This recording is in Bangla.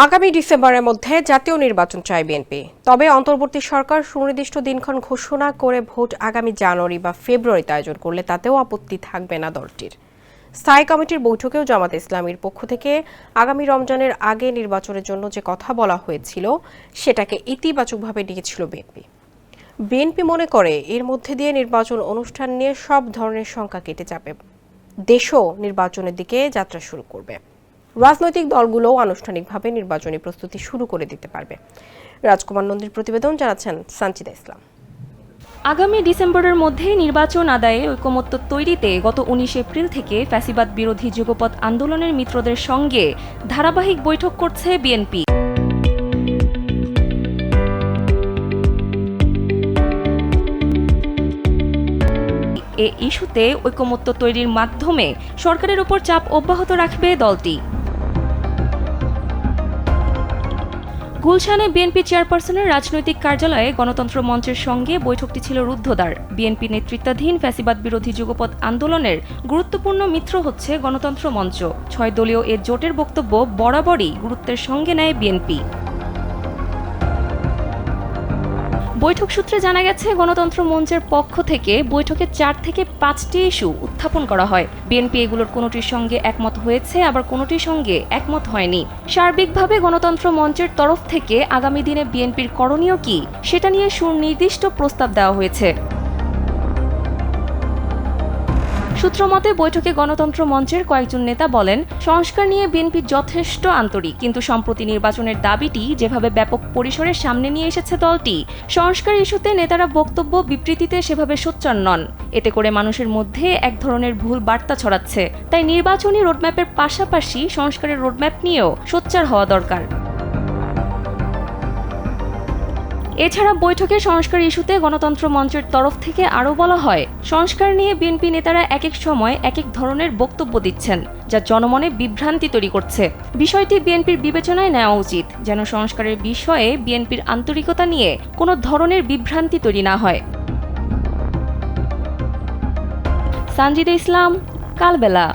আগামী ডিসেম্বরের মধ্যে জাতীয় নির্বাচন চায় বিএনপি। তবে অন্তর্বর্তী সরকার সুনির্দিষ্ট দিনক্ষণ ঘোষণা করে ভোট আগামী জানুয়ারি বা ফেব্রুয়ারিতে আয়োজন করলে তাতেও আপত্তি থাকবে না দলটির। স্থায়ী কমিটির বৈঠকেও জামায়াতে ইসলামীর পক্ষ থেকে আগামী রমজানের আগে নির্বাচনের জন্য যে কথা বলা হয়েছিল সেটাকে ইতিবাচকভাবে নিয়েছিল বিএনপি। বিএনপি মনে করে এর মধ্যে দিয়ে নির্বাচন অনুষ্ঠান নিয়ে সব ধরনের শঙ্কা কেটে যাবে, দেশও নির্বাচনের দিকে যাত্রা শুরু করবে। রাজনৈতিক দলগুলোও আনুষ্ঠানিকভাবে নির্বাচনী প্রস্তুতি শুরু করে দিতে পারবে। রাজকুমার নন্দীর প্রতিবেদন, জানাচ্ছেন সানজিদা ইসলাম। আগামী ডিসেম্বরের মধ্যে নির্বাচন আদায়ে ঐকমত্য তৈরিতে গত ১৯ এপ্রিল থেকে ফ্যাসিবাদ বিরোধী যুগপৎ আন্দোলনের মিত্রদের সঙ্গে ধারাবাহিক বৈঠক করছে বিএনপি। এ ইস্যুতে ঐকমত্য তৈরির মাধ্যমে সরকারের ওপর চাপ অব্যাহত রাখবে দলটি। গুলশানে বিএনপি চেয়ারপারসনের রাজনৈতিক কার্যালয়ে গণতন্ত্র মঞ্চের সঙ্গে বৈঠকটি ছিল রুদ্ধদ্বার। বিএনপি নেতৃত্বাধীন ফ্যাসিবাদ বিরোধী যুগপৎ আন্দোলনের গুরুত্বপূর্ণ মিত্র হচ্ছে গণতন্ত্র মঞ্চ। ৬ দলীয় এ জোটের বক্তব্য বরাবরই গুরুত্বের সঙ্গে নেয় বিএনপি। বৈঠক সূত্রে জানা গেছে, গণতন্ত্র মঞ্চের পক্ষ থেকে বৈঠকে ৪ থেকে ৫টি ইস্যু উত্থাপন করা হয়। বিএনপি এগুলোর কোনোটির সঙ্গে একমত হয়েছে, আবার কোনোটির সঙ্গে একমত হয়নি। সার্বিকভাবে গণতন্ত্র মঞ্চের তরফ থেকে আগামী দিনে বিএনপির করণীয় কি সেটা নিয়ে সুনির্দিষ্ট প্রস্তাব দেওয়া হয়েছে। সূত্রমতে বৈঠকে গণতন্ত্র মঞ্চের কয়েকজন নেতা বলেন, সংস্কার নিয়ে বিএনপি যথেষ্ট আন্তরিক, কিন্তু সম্প্রতি নির্বাচনের দাবিটি যেভাবে ব্যাপক পরিসরের সামনে নিয়ে এসেছে দলটি, সংস্কার ইস্যুতে নেতারা বক্তব্য বিবৃতিতে সেভাবে সোচ্চার নন। এতে করে মানুষের মধ্যে এক ধরনের ভুল বার্তা ছড়াচ্ছে। তাই নির্বাচনী রোডম্যাপের পাশাপাশি সংস্কারের রোডম্যাপ নিয়েও সোচ্চার হওয়া দরকার। এছাড়া বৈঠকে সংস্কার ইস্যুতে গণতন্ত্র মঞ্চের তরফ থেকে আরও বলা হয়, সংস্কার নিয়ে বিএনপি নেতারা এক এক সময় এক এক ধরনের বক্তব্য দিচ্ছেন, যা জনমনে বিভ্রান্তি তৈরি করছে। বিষয়টি বিএনপির বিবেচনায় নেওয়া উচিত, যেন সংস্কারের বিষয়ে বিএনপির আন্তরিকতা নিয়ে কোনো ধরনের বিভ্রান্তি তৈরি না হয়। সানজিদা ইসলাম, কালবেলা।